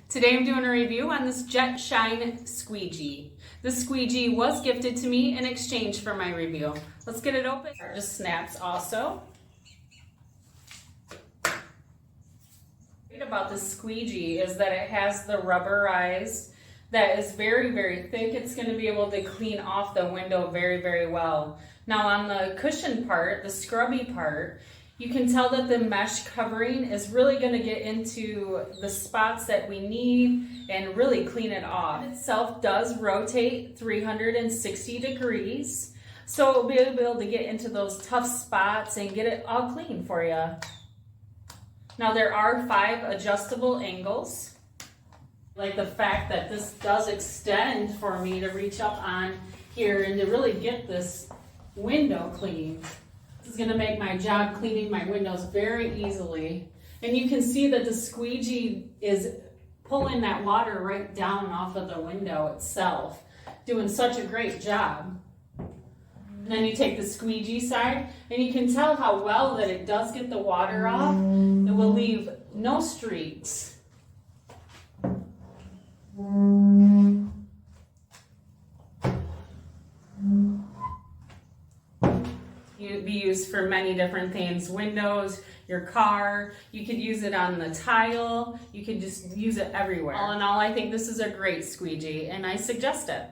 Today I'm doing a review on this JETSHINE Squeegee. This squeegee was gifted to me in exchange for my review. Let's get it open. It just snaps also. Great about this squeegee is that it has the rubberized that is very, very thick. It's going to be able to clean off the window very, very well. Now on the cushion part, the scrubby part, you can tell that the mesh covering is really going to get into the spots that we need and really clean it off. It itself does rotate 360 degrees, so it'll be able to get into those tough spots and get it all clean for you. Now there are 5 adjustable angles. Like the fact that this does extend for me to reach up on here and to really get this window clean. This is going to make my job cleaning my windows very easily. And you can see that the squeegee is pulling that water right down off of the window itself, doing such a great job. And then you take the squeegee side and you can tell how well that it does get the water off. It will leave no streaks. It'd be used for many different things. Windows, your car, you could use it on the tile, you could just use it everywhere. All in all, I think this is a great squeegee and I suggest it.